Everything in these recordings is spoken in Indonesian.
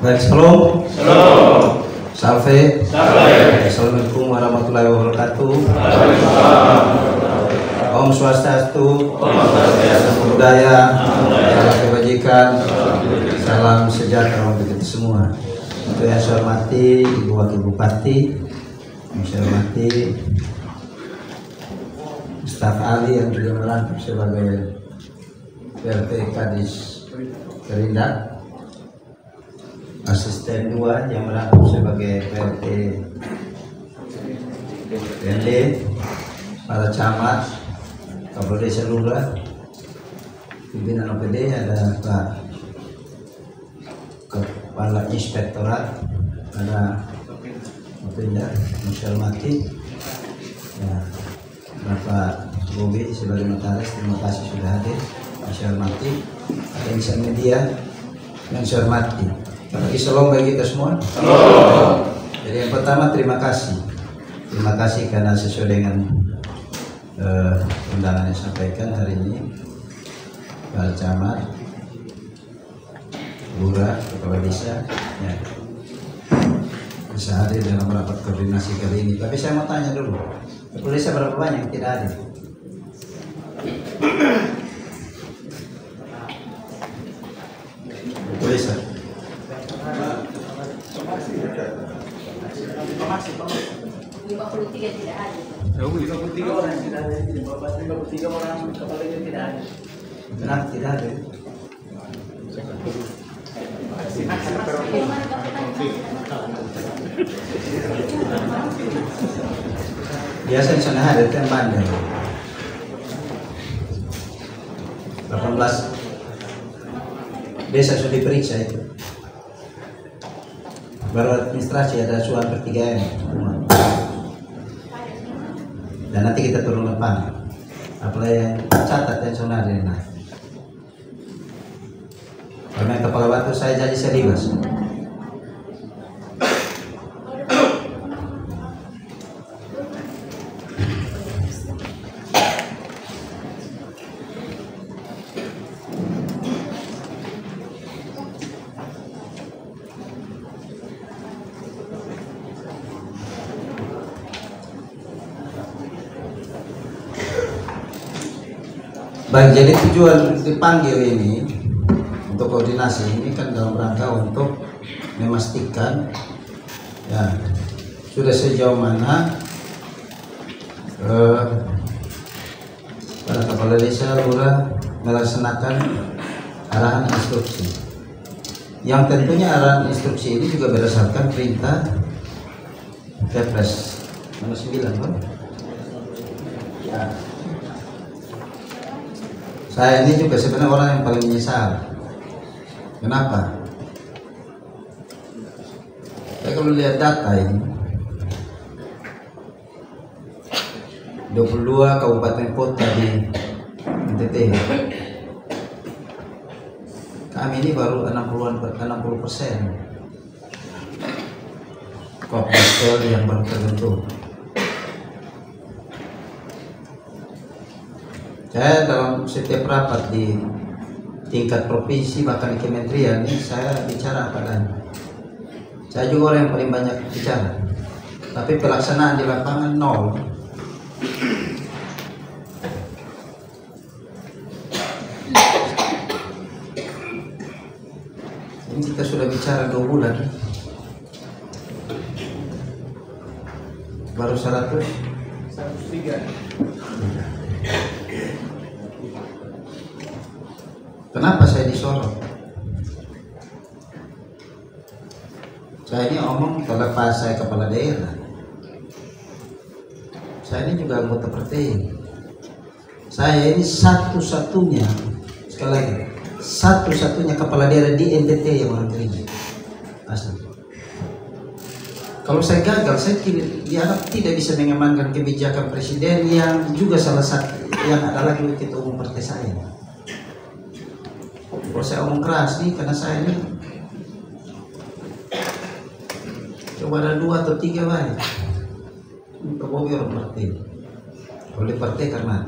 Baik, shalom. Shalom. Salve. Salve. Assalamualaikum warahmatullahi wabarakatuh. Om Swastiastu. Namo Buddhaya. Salam kebajikan. Salam sejahtera untuk kita semua. Untuk yang saya hormati Ibu Wakil Bupati, yang saya hormati staf ahli yang juga merangkap sebagai PLT Kadis Perindak, asisten 2 yang merangkap sebagai PLT PND, para camat, Kapolda Desa Lurah, pimpinan OPD, ada Pak Kepala Inspektorat, ada Opinda, yang saya hormati, ya, Bapak Bobi sebagai notaris, terima kasih sudah hadir, yang saya hormati, ada insan media, yang saya hormati. Shalom bagi kita semua. Shalom. Jadi yang pertama terima kasih karena sesuai dengan undangan yang disampaikan hari ini, Pak Camat, Lurah, Kepala Desa, ya, bisa hadir dalam rapat koordinasi kali ini. Tapi saya mau tanya dulu, Kepala Desa berapa banyak yang tidak hadir? Kepala Desa. 53 tidak ada. 53 orang yang tidak ada, 53 orang kepala yang tidak ada. Kenapa tidak ada? Biasa di sana ada yang bandel. 18 desa sudah diperiksa itu. Baru administrasi ada suara per 3M. Dan nanti kita turun lapangan. Apalagi yang catat yang sebenarnya. Nah, karena kepala batu saya jadi seribas. Baik, jadi tujuan dipanggil ini untuk koordinasi ini kan dalam rangka untuk memastikan ya sudah sejauh mana para kepala desa lurah melaksanakan arahan instruksi. Yang tentunya arahan instruksi ini juga berdasarkan perintah Kepres nomor 9, kan? Ya. Saya ini juga sebenarnya orang yang paling menyesal. Kenapa? Saya kalau lihat data ini 22 kabupaten kota di NTT, kami ini baru 60% Kopastel yang baru terbentuk. Saya dalam setiap rapat di tingkat provinsi bahkan di kementerian ini saya bicara apa adanya. Saya juga orang yang paling banyak bicara, tapi pelaksanaan di lapangan nol. Ini kita sudah bicara 2 bulan, baru 103. Kenapa saya disorot? Saya ini omong terlepas saya kepala daerah. Saya ini juga anggota partai. Saya ini satu-satunya, sekali lagi, satu-satunya kepala daerah di NTT yang orang kerja. Asli. Kalau saya gagal, saya dianggap tidak bisa mengamankan kebijakan presiden yang juga salah satu yang adalah ketua umum partai saya. Kalau saya omong keras nih, karena saya ini coba ada 2 atau 3 baik untuk Bobi orang partai, oleh partai karena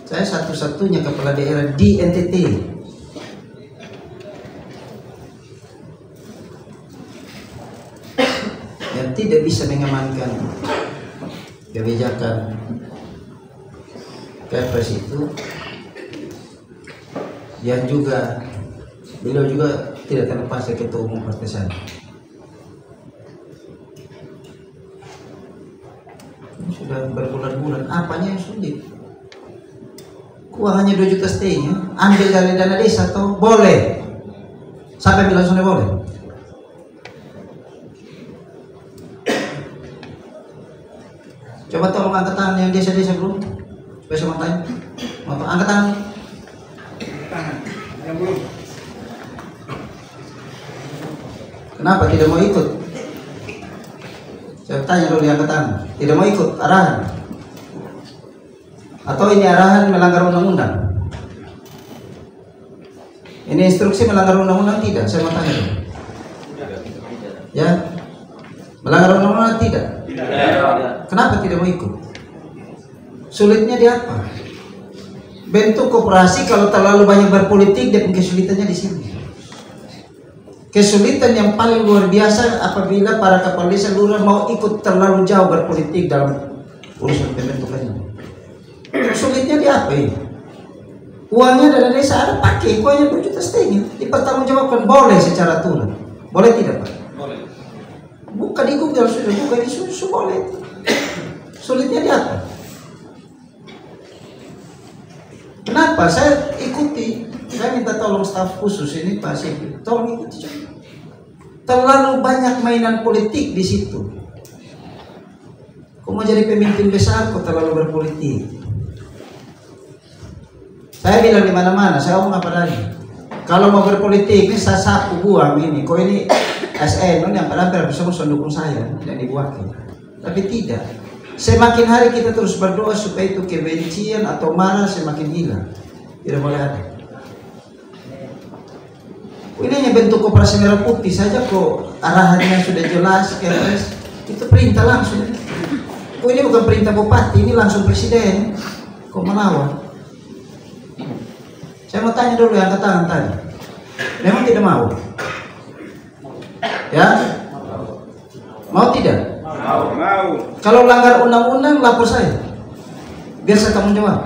saya satu-satunya kepala daerah di NTT tidak bisa mengamankan kebijakan Kepres itu, yang juga beliau juga tidak terlepas dari ketua umum partai saya. Ini sudah berbulan-bulan, apanya yang sulit? Uang hanya 2 juta setengah, ambil dari dana desa atau boleh? Sampai bilang sudah boleh. Coba tolong angkat tangan yang desa-desa belum. Supaya saya mau tanya. Angkat tangan. Yang belum. Kenapa tidak mau ikut? Saya tanya dulu yang angkat tangan. Tidak mau ikut arahan. Atau ini arahan melanggar undang-undang? Ini instruksi melanggar undang-undang tidak? Saya mau tanya dulu. Ya, melanggar undang-undang tidak? Kenapa tidak mau ikut? Sulitnya di apa? Bentuk koperasi kalau terlalu banyak berpolitik, dan kesulitannya di sini. Kesulitan yang paling luar biasa apabila para kepala desa lurah mau ikut terlalu jauh berpolitik dalam urusan pembentukannya. Sulitnya di apa ini? Uangnya dari desa ada, pakai uangnya 2 juta setengah, dipertanggungjawabkan boleh secara aturan. Boleh tidak Pak? Boleh. Buka di Google sudah, buka di susu boleh. Sulitnya di apa? Kenapa saya ikuti? Saya minta tolong staf khusus ini Pak Sipil, tolong ikuti. Terlalu banyak mainan politik di situ. Kau mau jadi pemimpin besar, kau terlalu berpolitik. Saya bilang di mana-mana, saya omong apa tadi? Kalau mau berpolitik ini saya sapu buang ini. Kau ini SN yang pada semua mendukung saya dan dibuatkan. Tapi tidak. Semakin hari kita terus berdoa supaya itu kebencian atau marah semakin hilang. Tidak boleh ada. Ini hanya bentuk koperasi merah putih saja kok, arahannya sudah jelas, Kepres itu perintah langsung. Kok ini bukan perintah bupati, ini langsung presiden. Kok melawan? Saya mau tanya dulu yang angkat tangan tadi. Memang tidak mau? Ya? Mau tidak? Mau. Kalau langgar undang-undang lapor saya. Biar saya tanggung jawab.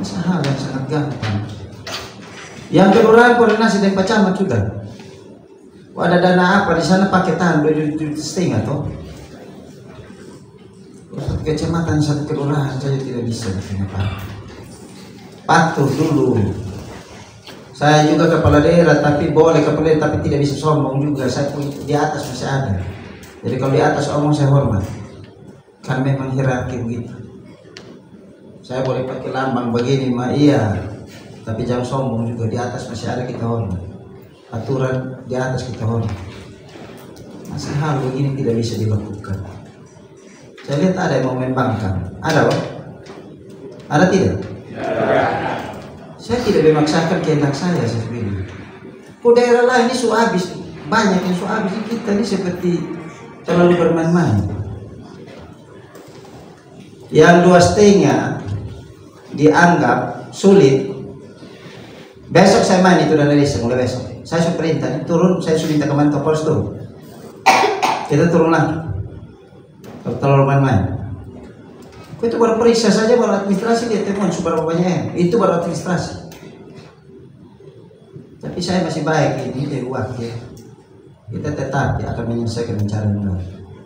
Ini hal yang sangat gampang. Yang kelurahan koordinasi dengan Pak Camat sudah. Ada dana apa di sana pakai tahan 2 juta setengah toh? Satu kecamatan, satu kelurahan saja tidak bisa. Kenapa? Patuh dulu. Saya juga kepala daerah, tapi boleh kepala daerah, tapi tidak bisa sombong juga. Saya pun di atas masih ada. Jadi kalau di atas omong saya hormat. Kan memang hierarki begitu. Saya boleh pakai lambang begini, mah iya. Tapi jangan sombong juga, di atas masih ada kita hormat. Aturan di atas kita hormat. Masih hal begini tidak bisa dilakukan. Saya lihat ada yang mau main bangkang. Ada Pak? Ada tidak? Saya tidak memaksakan kehendak saya sendiri. Kok daerah lain ini sudah habis, banyak yang sudah habis. Kita ini seperti terlalu bermain-main. Yang 2,5 dianggap sulit. Besok saya main itu dana desa, mulai besok. Saya sudah perintah turun, saya sudah minta kemarin Kapolres tuh. Kita turun lagi. Kalau terlalu main-main. Itu baru periksa saja, baru administrasi dia temuan seberapa banyak. Itu baru administrasi. Tapi saya masih baik ini dari wakil. Kita tetap akan menyelesaikan cara yang benar.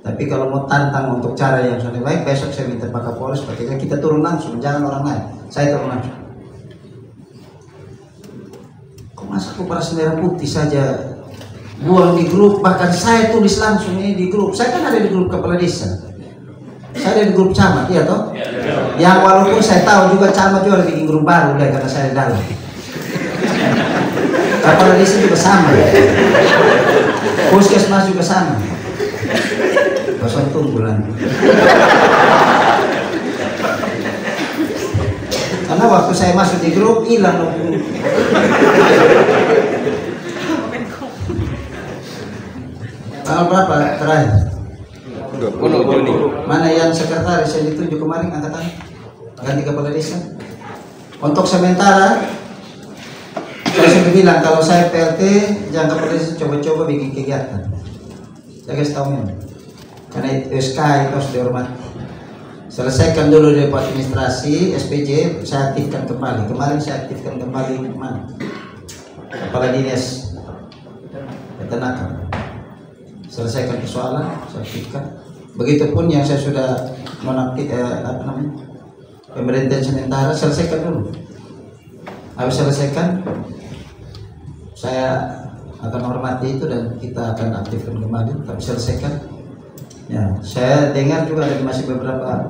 Tapi kalau mau tantang untuk cara yang sudah baik, besok saya minta Pak Kapolres, pakainya kita turun langsung, jangan orang lain. Saya turun langsung. Kok masa koperasi merah putih saja buang di grup, bahkan saya tulis langsung ini di grup. Saya kan ada di grup kepala desa. Saya ada di grup camat, iya toh? Yang walaupun saya tahu juga camat juga bikin grup baru deh, karena saya di dalam. Kepala desa juga sama ya. Puskesmas juga sama. Kosong tunggu nanti. Karena waktu saya masuk di grup hilang loh. Tanggal berapa terakhir? 20 Juni. Mana yang sekretaris yang ditunjuk kemarin angkatan ganti kepala desa? Untuk sementara saya sudah bilang kalau saya PLT jangan kepala desa coba-coba bikin kegiatan. Saya kasih tahu memang. Karena SK itu harus dihormati. Selesaikan dulu dari administrasi, SPJ, saya aktifkan kembali. Kemarin saya aktifkan kembali mana? Kepala Dinas Peternakan. Selesaikan persoalan, saya aktifkan. Begitupun yang saya sudah nonaktif, pemerintahan sementara, selesaikan dulu. Habis selesaikan, saya akan hormati itu dan kita akan aktifkan kembali. Tapi selesaikan. Ya, saya dengar juga ada masih beberapa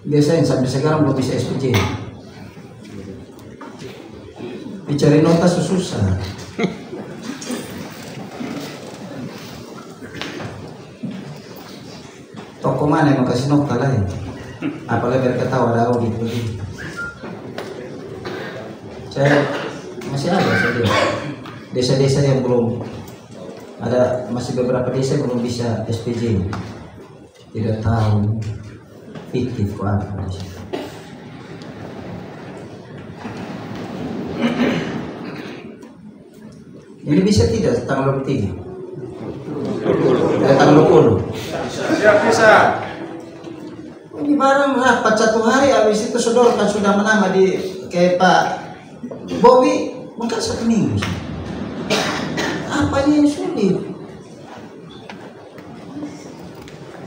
biasanya sampai sekarang belum bisa SPJ. Dicari nota susah. Toko mana yang mau kasih nota lah ya? Apalagi mereka tahu ada audit begini. Saya masih ada saya lihat desa-desa yang belum ada, masih beberapa desa belum bisa SPJ. Tidak tahu fiktif kok apa. Ini bisa tidak tanggal 23? Tanggal 20? Siap bisa. Ini barang rapat 1 hari, habis itu sodorkan sudah menambah di kayak Pak Bobi, mungkin 1 minggu. Apanya yang sulit?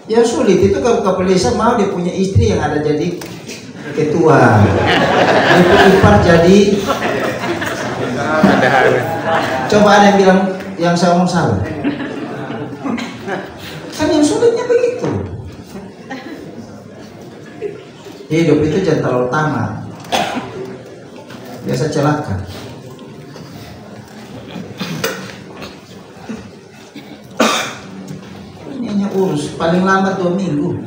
Yang sulit itu kalau kepala desa mau dia punya istri yang ada jadi ketua, dia punya ipar jadi. Coba ada yang bilang yang saya ngomong salah. Kan yang sulitnya begitu. Hidup itu jangan terlalu tamat. Biasa celaka. Ini hanya urus paling lama 2 minggu.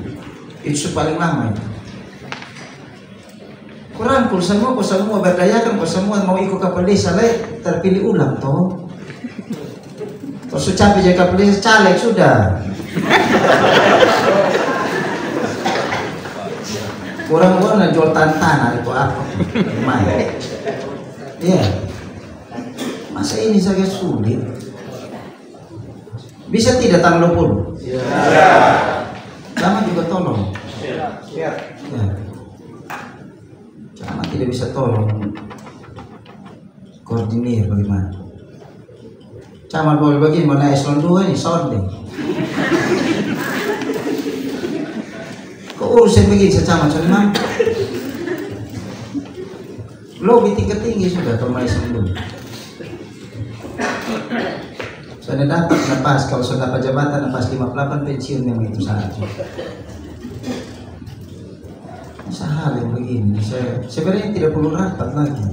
Itu paling lama itu. Kurangkul semua, kau semua berdayakan, kau semua mau ikut kapal desa le, terpilih ulang toh. Terus capek jadi kapal desa caleg sudah. Kurang-kurang jual tanah itu apa? Lumayan. Iya. Masa ini sangat sulit. Bisa tidak tanggal 20? Iya. Sama juga tolong. Iya. Ya. Sama tidak bisa tolong koordinir bagaimana. Sama boleh bagaimana eselon 2 ini sounding. Kok urusan begini secama cuma lobby tinggi sudah kalau eselon 2. Saya dapat lepas, kalau sudah dapat jabatan lepas 58 pensiun yang itu saja. Hal yang begini saya sebenarnya tidak perlu rapat lagi,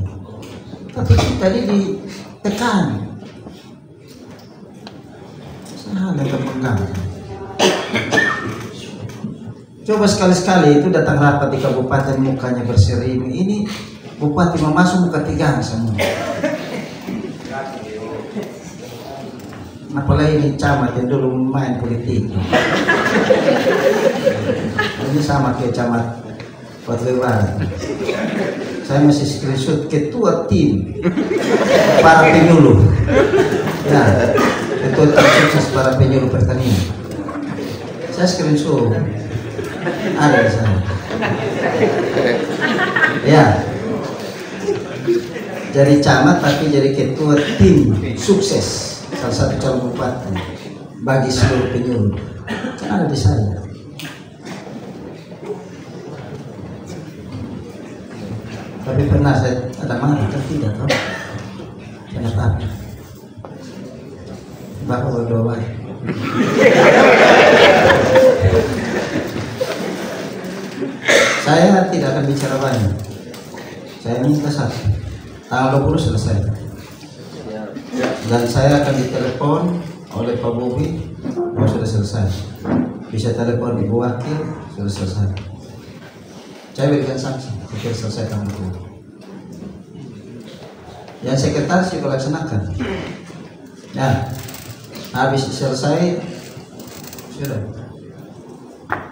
tapi tadi ditekan hal yang terpengaruh. Coba sekali-sekali itu datang rapat di kabupaten mukanya berseri ini bupati mau masuk muka tegang semua. Apalagi ini camat yang dulu main politik. Ini sama kayak camat Barat. Saya masih screenshot ketua tim para penyuluh. Ya, ketua tim sukses para penyuluh pertanian. Saya screenshot. Ada di sana. Ya. Jadi camat tapi jadi ketua tim sukses salah satu calon bupati bagi seluruh penyuluh. Kan ada di saya. Tapi pernah saya ada marah, kan tidak tahu. Kenapa? Bapak berdoa. Saya tidak akan bicara banyak. Saya minta satu. Tanggal 20 selesai. Dan saya akan ditelepon oleh Pak Bobi. Oh, sudah selesai. Bisa telepon Ibu Wakil, sudah selesai. Saya berikan saksi, saya selesai tanggal 20. Yang sekretaris juga laksanakan. Ya, habis selesai sudah.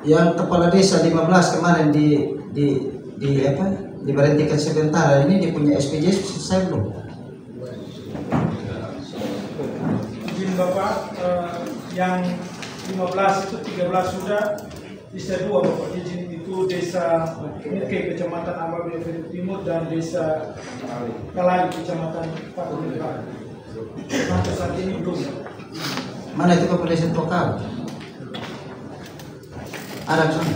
Yang kepala desa 15 kemarin diberhentikan sebentar, ini dia punya SPJ selesai belum? Izin Bapak, yang 15 itu 13 sudah, sisa 2 Bapak izin itu desa Muke Kecamatan Ababe Timur dan desa Kalai Kecamatan Patung Barat. Sampai saat ini belum. Mana itu kepolisian lokal? Ada di sana?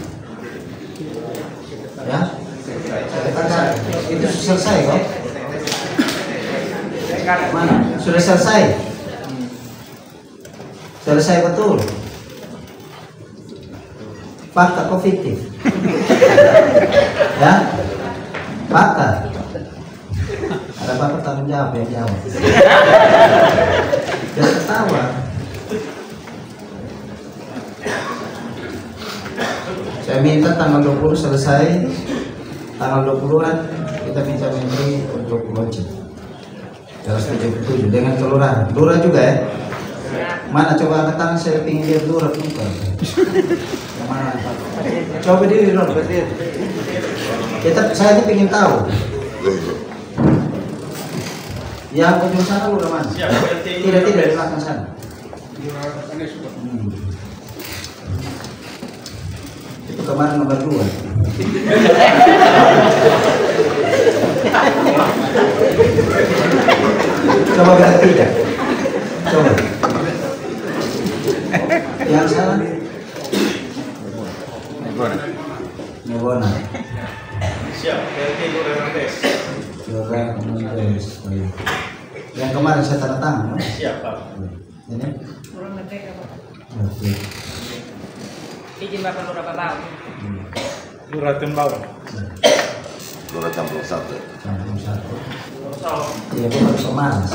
Ya? Sekretaris. Itu selesai kok? Mana? Sudah selesai? Selesai betul? Fakta atau fiktif? Ya? Fakta? Ada bapak tanggung jawab yang jawab. Jangan ketawa. Saya minta tanggal 20 selesai. Tanggal 20-an kita minta menteri untuk launching. Jelas 77 dengan kelurahan. Lurah juga ya? Mana coba angkat tangan, saya pingin lihat lurah bukan. Mana? Coba diri dong, berdiri. Saya ini pingin tahu. Yang ujung sana lurah mana? Tidak di belakang sana. Itu kemarin nomor 2. Coba bilang tidak. Coba. Yang salah. Nebona. Siap, PLT Lurah Randes. Yang kemarin saya tanda tangan. Siap, Pak. Ini. Lurah Merdeka, Pak. Oke. Izin Bapak Lurah Babau. Lurah Tembau. Lurah Campur 1. Campur 1. Iya, bukan pemanas.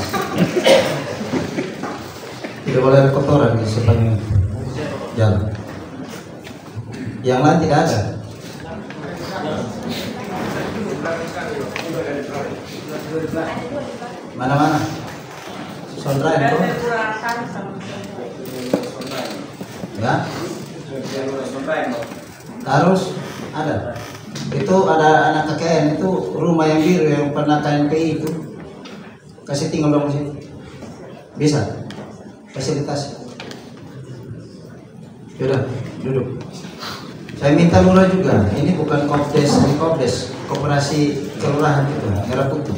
Tidak boleh ada kotoran di sepanjang jalan. Yang lain tidak ada. Mana-mana? Sondra itu? Ya? Terus ada. Itu ada anak KKN itu rumah yang biru yang pernah KNPI itu. Kasih tinggal dong sini. Bisa? Fasilitasi. Yaudah, duduk. Saya minta lurah juga. Ini bukan kopdes, koperasi kelurahan itu, merah putih.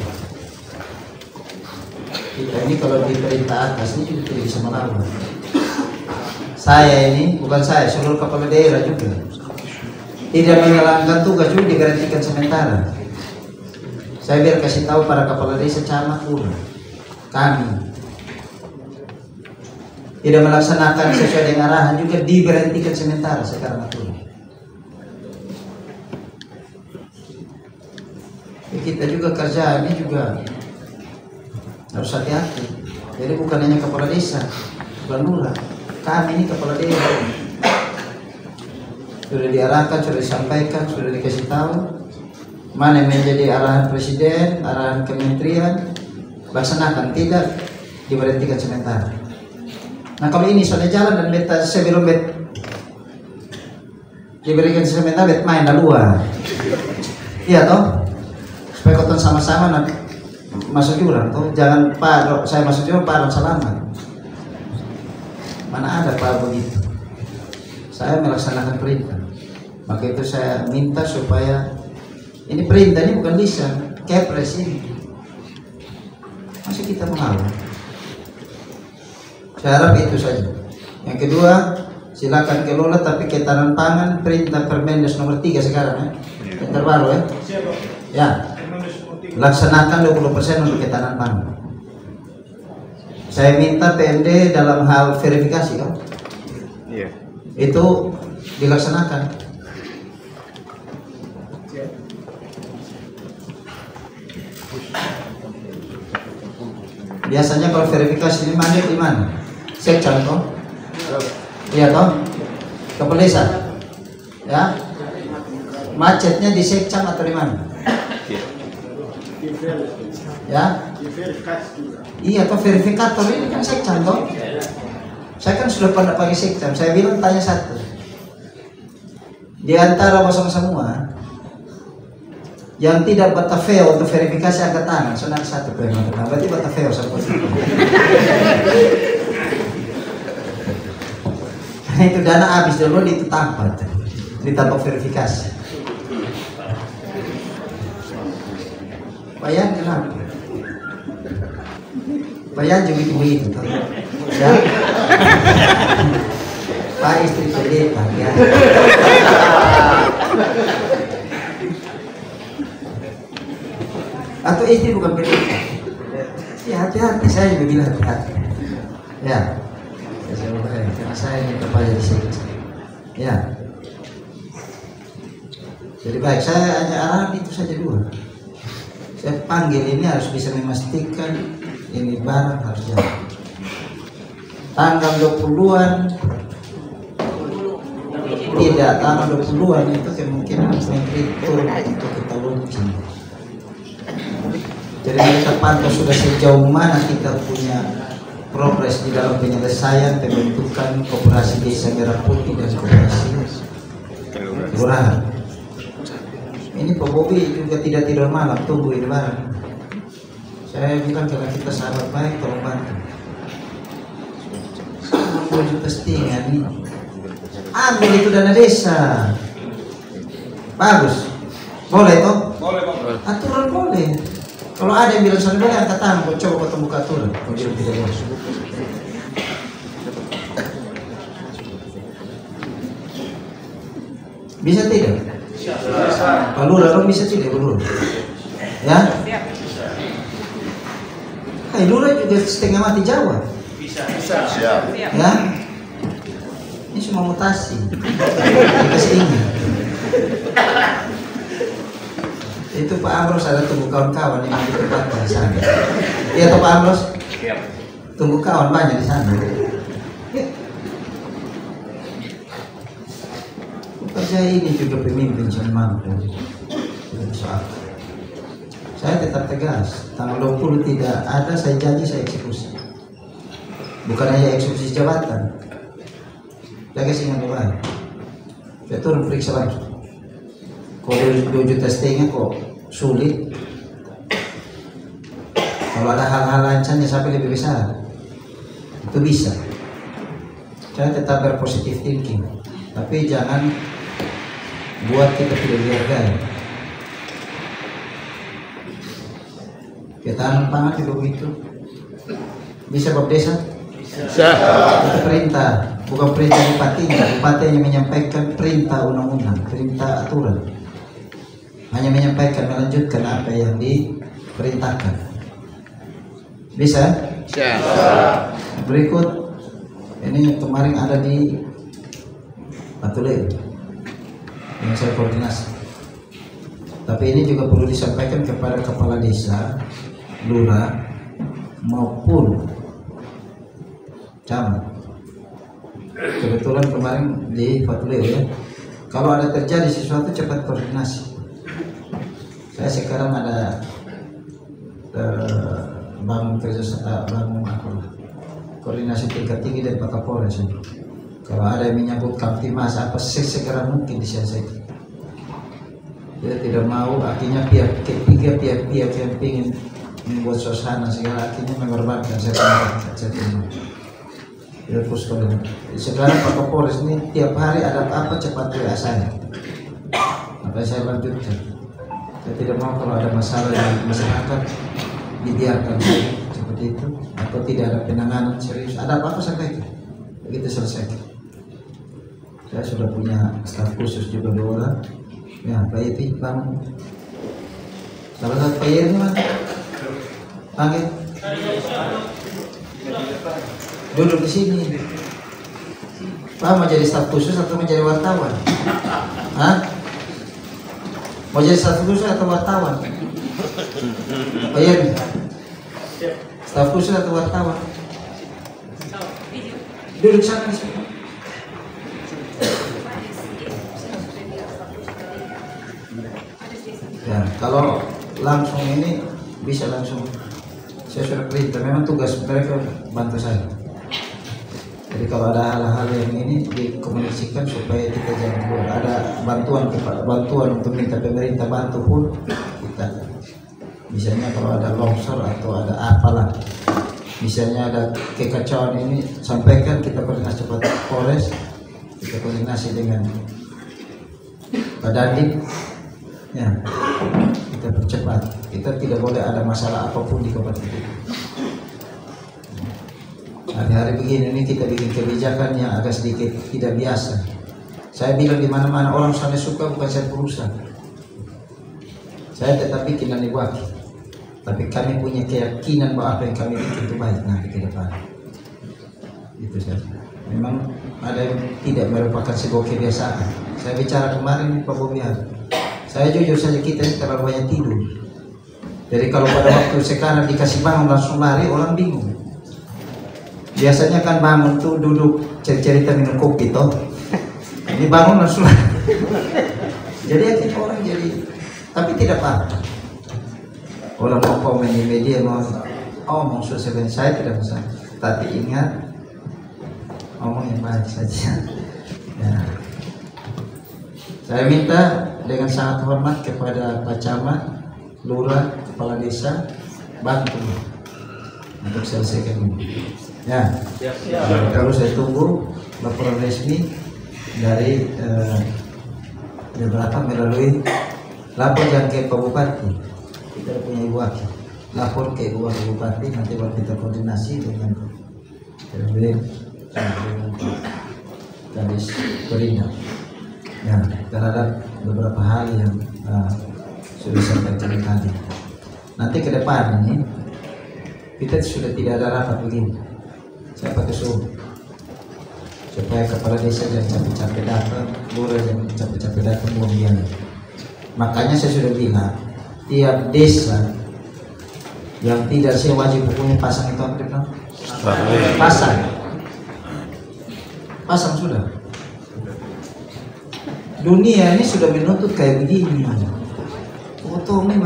Kita ini kalau di perintah atas ini juga tidak bisa melawan. Saya ini, bukan saya, seluruh kepala daerah juga tidak menjalankan tugas juga digantikan sementara. Saya biar kasih tahu para kepala desa, camat, lurah, kami tidak melaksanakan sesuai dengan arahan juga diberhentikan sementara sekarang itu. Kita juga kerja ini juga harus hati-hati. Jadi bukan hanya kepala desa, bukan lurah, kami ini kepala daerah. Sudah diarahkan, sudah disampaikan, sudah dikasih tahu mana yang menjadi arahan presiden, arahan kementerian, laksanakan, tidak diberhentikan sementara. Nah kalau ini sudah jalan dan beta sebelum diberikan sementara bet main luar, iya toh, supaya koton sama-sama nanti masuk jurang toh, jangan pak saya masuk jurang pak selamat. Mana ada pak begitu. Saya melaksanakan perintah, maka itu saya minta supaya ini perintah, ini bukan lisan, kepres ini. Masih kita mengawal. Saya harap itu saja. Yang kedua, silakan kelola tapi ketahanan pangan perintah Permendes nomor 3 sekarang ya. Yang terbaru ya. Ya. Laksanakan 20% untuk ketahanan pangan. Saya minta PMD dalam hal verifikasi kan. Iya. Itu dilaksanakan. Biasanya kalau verifikasi ini mandek di mana? Sekcam toh? Iya toh? Kepala desa? Ya? Macetnya di sekcam atau di mana? Ya? Iya toh, verifikator ini kan sekcam toh? Saya kan sudah pernah pakai sekcam. Saya bilang tanya satu. Di antara kosong semua yang tidak bataveo untuk verifikasi angkat tangan, soalnya satu perempuan. Berarti bataveo sampai. Itu dana habis dulu itu tampak verifikasi. Bayan kenapa? Bayan juga begitu tuh. Ya. Pak istri pendeta ya. Atau istri bukan pendeta. Ya hati-hati, saya juga bilang hati-hati. Ya. Karena saya ini kepala di sini. Ya. Jadi baik, saya hanya arahan itu saja dulu. Saya panggil ini harus bisa memastikan ini barang harus jalan. Tanggal 20-an tidak, tanggal 20-an itu kemungkinan menteri turun untuk kita launching. Jadi kita pantau sudah sejauh mana kita punya progres di dalam penyelesaian pembentukan koperasi desa Merah Putih dan koperasi kelurahan. Ini Pak Bobi juga tidak tidur malam, tunggu ini barang. Saya bilang kalau kita sahabat baik, tolong bantu. 2,5 juta nih. Ambil itu dana desa. Bagus. Boleh toh? Boleh, Bang. Aturan boleh. Kalau ada yang bilang sana boleh, angkat tangan. Coba ketemu aturan. Kalau dia tidak boleh. Bisa tidak? Pak Lurah, bisa tidak Pak Lurah? Ya? Hai, Lurah juga setengah mati Jawa. Siap. Ya? Ini semua mutasi. Dikasih ini. Itu Pak Amros ada tunggu kawan-kawan yang di tempat di sana. Iya toh Pak Amros? Tunggu kawan banyak di sana. Saya ini juga pemimpin yang mampu. Saya tetap tegas. Tanggal 20 tidak ada, saya janji saya eksekusi. Bukan hanya eksekusi jabatan. Saya kasih ingat baik. Saya turun periksa lagi. Kalau 2,5 juta kok sulit. Kalau ada hal-hal lainnya sampai lebih besar, itu bisa. Saya tetap berpositif thinking. Tapi jangan buat kita tidak dihargai. Ketahanan pangan juga begitu. Bisa Bapak Desa? Bisa. Itu perintah, bukan perintah bupatinya. Bupati hanya menyampaikan perintah undang-undang, perintah aturan. Hanya menyampaikan, melanjutkan apa yang diperintahkan. Bisa? Bisa. Berikut, ini kemarin ada di Batuleu yang saya koordinasi. Tapi ini juga perlu disampaikan kepada kepala desa, lurah maupun camat. Kebetulan kemarin di Batuleu ya. Kalau ada terjadi sesuatu cepat koordinasi. Saya sekarang ada bangun kerjasama, bangun koordinasi tingkat tinggi dari Pak Kapolres. Kalau ada yang menyangkut Kamtimas apa segera mungkin diselesaikan. Dia tidak mau, akhirnya pihak-pihak yang ingin membuat suasana segala akhirnya mengorbankan saya tidak. Terus kalau sekarang Pak Kapolres ini tiap hari ada apa cepat saya. Apa saya lanjutkan. Saya tidak mau kalau ada masalah di masyarakat dibiarkan seperti itu atau tidak ada penanganan serius. Ada apa-apa sampaikan. Begitu selesai. Saya sudah punya staf khusus juga 2 orang. Ya, Pak Yeti, Bang. Salah satu Pak Yeti mana? Panggil. Duduk di sini. Pak mau jadi staf khusus atau menjadi wartawan? Hah? Mau jadi staf khusus atau wartawan? Pak Yeti. Staf khusus atau wartawan? Duduk sana di sini. Ya, kalau langsung ini bisa langsung saya sudah perintah, memang tugas mereka bantu saya. Jadi kalau ada hal-hal yang ini dikomunikasikan supaya kita jangan keluar. Ada bantuan untuk minta pemerintah bantu pun kita. Misalnya kalau ada longsor atau ada apalah, misalnya ada kekacauan ini sampaikan, kita koordinasi cepat Polres kita koordinasi dengan Pak Dandim, ya, kita percepat. Kita tidak boleh ada masalah apapun di kabupaten kita. Hari-hari begini ini kita bikin kebijakan yang agak sedikit tidak biasa. Saya bilang di mana-mana orang sana suka, bukan saya berusaha. Saya tetap bikin dan diwakil. Tapi kami punya keyakinan bahwa apa yang kami bikin itu baik nanti ke depan. Itu saja. Memang ada yang tidak merupakan sebuah kebiasaan. Saya bicara kemarin Pak Bobiar. Saya jujur saja, kita ini terlalu banyak tidur. Jadi kalau pada waktu sekarang dikasih bangun langsung lari, orang bingung. Biasanya kan bangun tuh duduk cerita minum kopi toh. Ini bangun langsung lari. Jadi akhirnya orang jadi, tapi tidak apa-apa. Orang mau komen di media mau omong sesuai, saya tidak bisa. Tapi ingat, omong yang baik saja. Ya. Saya minta dengan sangat hormat kepada Pak Camat, Lurah, Kepala Desa, bantu untuk selesaikan ini. Ya, kalau saya tunggu laporan resmi dari beberapa melalui lapor yang ke Pak Bupati. Kita punya ibu wakil, lapor ke ibu wakil Bupati, nanti baru kita koordinasi dengan Kadis Perindah. Ya, terhadap beberapa hal yang sudah saya sampaikan tadi. Nanti ke depan ini kita sudah tidak ada rapat begini. Saya pakai Zoom supaya kepala desa jangan capek-capek datang, lurah jangan capek-capek datang, belum biar. Makanya saya sudah bilang, tiap desa yang tidak sewajib punya pasang itu apa dia? Pasang sudah. Dunia ini sudah menuntut kayak begini. Foto ini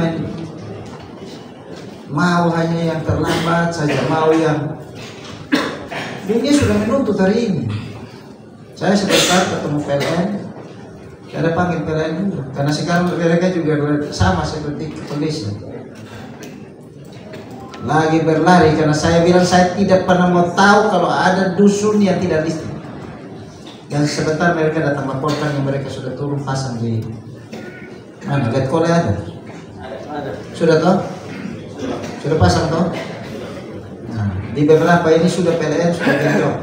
mau hanya yang terlambat saja, mau yang dunia sudah menuntut hari ini. Saya sebentar ketemu PLN, ada panggil PLN juga, karena sekarang mereka juga sama seperti polisi. Lagi berlari karena saya bilang saya tidak pernah mau tahu kalau ada dusun yang tidak listrik. Dan sebentar mereka datang laporkan yang mereka sudah turun pasang di mana? Lihat kole ada? Sudah toh? Sudah pasang toh? Nah, di beberapa ini sudah PLN sudah genjot.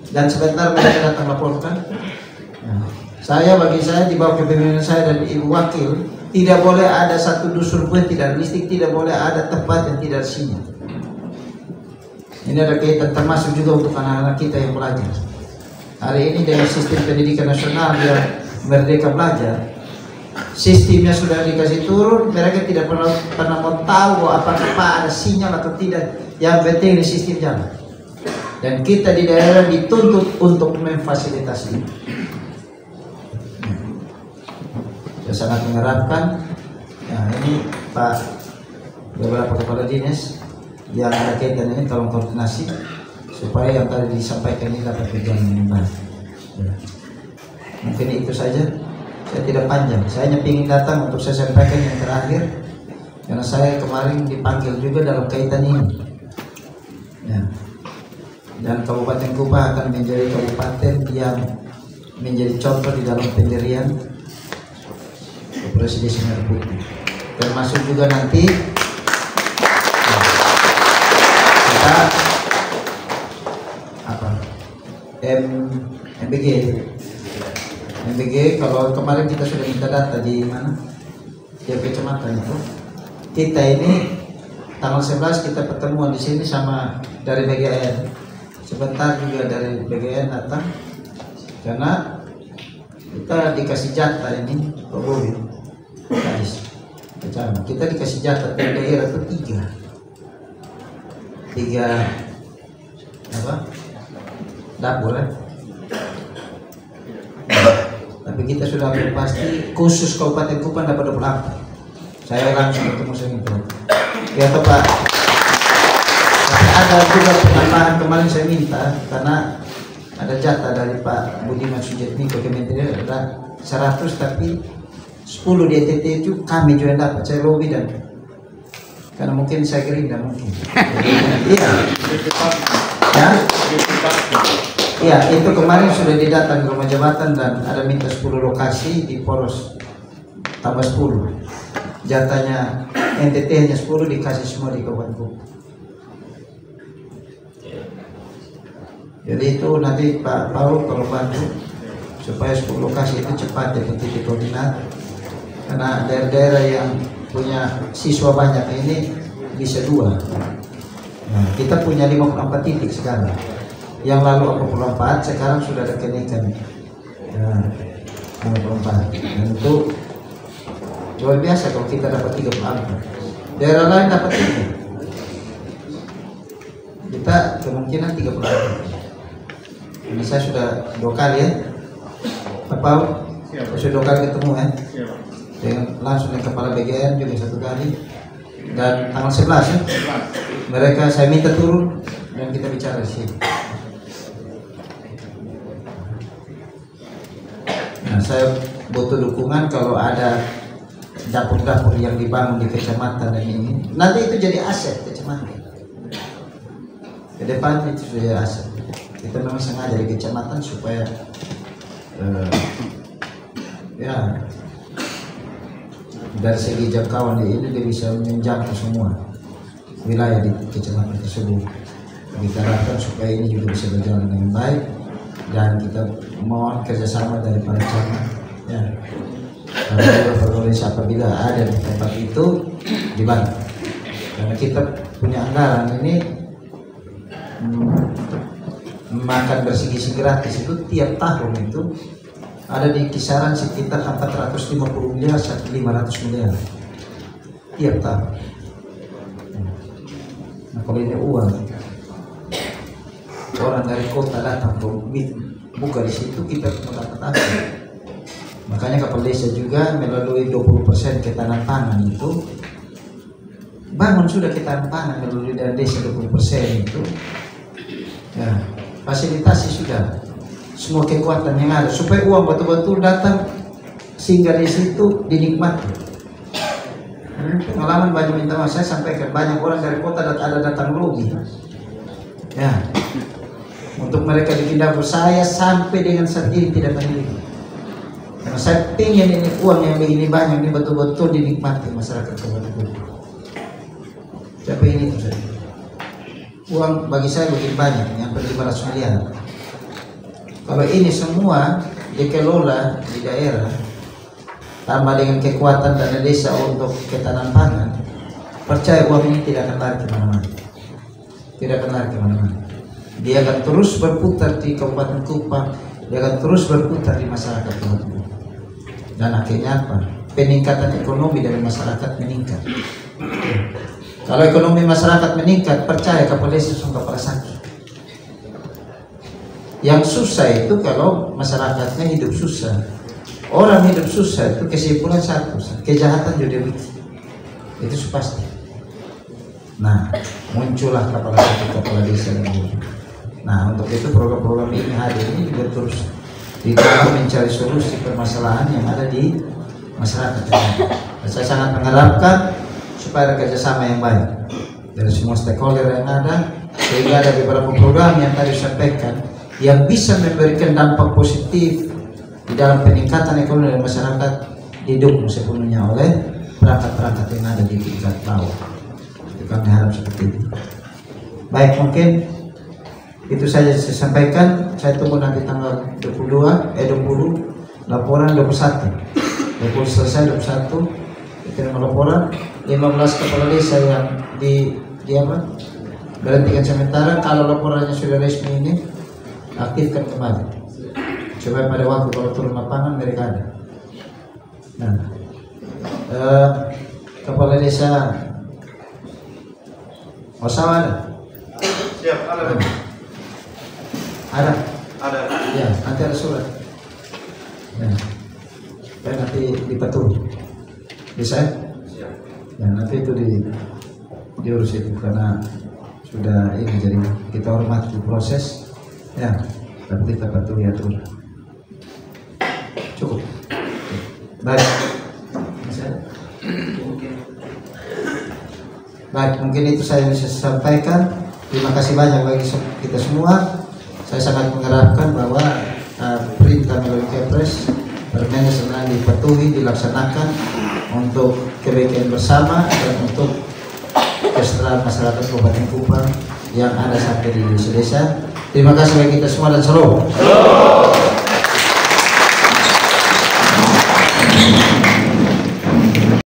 Dan sebentar mereka datang laporkan. Nah, bagi saya di bawah kepemimpinan saya dan ibu wakil, tidak boleh ada satu dusun pun tidak listrik, tidak boleh ada tempat yang tidak sinyal. Ini ada kaitan termasuk juga untuk anak-anak kita yang belajar. Hari ini dengan sistem pendidikan nasional yang merdeka belajar, sistemnya sudah dikasih turun, mereka tidak pernah mau tahu apakah ada sinyal atau tidak. Yang penting di sistem jalan. Dan kita di daerah dituntut untuk memfasilitasi. Saya sangat mengharapkan, ya ini Pak beberapa kepala dinas yang ada kaitan ini tolong koordinasi supaya yang tadi disampaikan ini dapat berjalan dengan baik. Ya. Mungkin itu saja. Saya tidak panjang. Saya hanya ingin datang untuk saya sampaikan yang terakhir, karena saya kemarin dipanggil juga dalam kaitan ini. Ya. Dan Kabupaten Kupang akan menjadi kabupaten yang menjadi contoh di dalam pendirian Presiden Republik. Termasuk juga nanti kita MBG kalau kemarin kita sudah minta data di mana di kecamatan itu, kita ini tanggal 11 kita pertemuan di sini sama dari BGN, sebentar juga dari BGN datang karena kita dikasih jatah ini Pak Bobi Kadis Kecamatan, kita dikasih jatah dari daerah itu tiga apa dapur ya. Tapi kita sudah ambil pasti khusus Kabupaten Kupang dapat 24. Saya langsung ketemu saya itu. Ya toh Pak. Tapi ada juga penambahan kemarin saya minta karena ada jatah dari Pak Budiman Sujatmiko Kementerian ada 100 tapi 10 di NTT itu kami juga dapat. Saya lobby dan karena mungkin saya Gerindra mungkin. Iya. Ya. Ya, itu kemarin sudah didatang ke rumah jabatan dan ada minta 10 lokasi di poros tambah 10. Jatahnya NTT hanya 10 dikasih semua di Kabupaten Kupang. Jadi itu nanti Pak Paul kalau bantu supaya 10 lokasi itu cepat ya titik koordinat. Karena daerah-daerah yang punya siswa banyak ini bisa 2. Nah, kita punya 54 titik sekarang. Yang lalu 44, sekarang sudah ada kenaikan. Nah, 54. Dan itu luar biasa kalau kita dapat 34. Daerah lain dapat 3. Kita kemungkinan 34. Ini saya sudah 2 kali ya. Apa? Sudah 2 kali ketemu ya. Dengan langsung dengan kepala BGN juga 1 kali. Dan tanggal 11 ya. Mereka saya minta turun dan kita bicara di sini. Nah, saya butuh dukungan kalau ada dapur-dapur yang dibangun di kecamatan dan ini. Nanti itu jadi aset kecamatan. Ke depan itu jadi aset. Kita memang sengaja di kecamatan supaya ya dari segi jangkauan ini dia bisa menjangkau semua wilayah di kecamatan tersebut. Kita harapkan supaya ini juga bisa berjalan dengan baik dan kita mohon kerjasama dari para camat ya. Karena apabila ada di tempat itu dibantu. Karena kita punya anggaran ini makan bersih-gizi gratis itu tiap tahun itu ada di kisaran sekitar 450 miliar sampai 500 miliar tiap tahun. Nah, kalau ini uang orang dari kota datang buka di situ kita dapat apa? Makanya Kepala Desa juga melalui 20% ketahanan pangan itu bangun sudah ketahanan pangan melalui dana desa 20% itu ya, fasilitasi sudah semua kekuatan yang ada supaya uang betul-betul datang sehingga di situ dinikmati. Pengalaman banyak minta maaf saya sampaikan banyak orang dari kota ada datang lobby ya untuk mereka bikin dapur. Saya sampai dengan saat ini tidak memiliki karena saya ingin ini uang yang begini banyak ini betul-betul dinikmati masyarakat Kabupaten Kupang. Tapi ini tuh uang bagi saya begini banyak yang 500 miliar. Kalau ini semua dikelola di daerah tambah dengan kekuatan dana desa untuk ketahanan pangan, percaya uang ini tidak akan lari kemana-mana. Tidak akan lari kemana-mana. Dia akan terus berputar di Kabupaten Kupang, dia akan terus berputar di masyarakat Kabupaten Kupang. Dan akhirnya apa? Peningkatan ekonomi dari masyarakat meningkat. Kalau ekonomi masyarakat meningkat, percaya Kepala Desa langsung kepala sakit. Yang susah itu kalau masyarakatnya hidup susah. Orang hidup susah itu kesimpulan satu, kejahatan juga begitu. Itu pasti. Nah, muncullah kepala desa ini. Nah, untuk itu program-program ini hadir ini juga terus di dalam mencari solusi permasalahan yang ada di masyarakat. Saya sangat mengharapkan supaya ada kerjasama yang baik dari semua stakeholder yang ada, sehingga ada beberapa program yang tadi disampaikan yang bisa memberikan dampak positif di dalam peningkatan ekonomi masyarakat didukung sepenuhnya oleh perangkat-perangkat yang ada di tingkat bawah. Kami harap seperti itu. Baik, mungkin itu saja saya sampaikan. Saya tunggu nanti tanggal 20 laporan 21 selesai 21 terima laporan 15 kepala desa yang di apa berhentikan sementara. Kalau laporannya sudah resmi ini aktifkan kembali supaya pada waktu kalau turun lapangan mereka ada. Nah, kepala desa Osawa ada? Siap, ada. Ada. Ya, nanti ada surat. Ya. Dan nanti dipetul. Bisa? Siap. Ya, nanti itu diurus itu karena sudah ini jadi kita hormati proses. Ya, tapi kita betul ya tuh. Cukup. Baik. Baik, mungkin itu saya bisa sampaikan. Terima kasih banyak bagi kita semua. Saya sangat mengharapkan bahwa perintah melalui Kepres Permenes senang dipatuhi, dilaksanakan untuk kebaikan bersama dan untuk kesejahteraan masyarakat Kabupaten Kupang yang ada sampai di desa. Terima kasih bagi kita semua dan salam.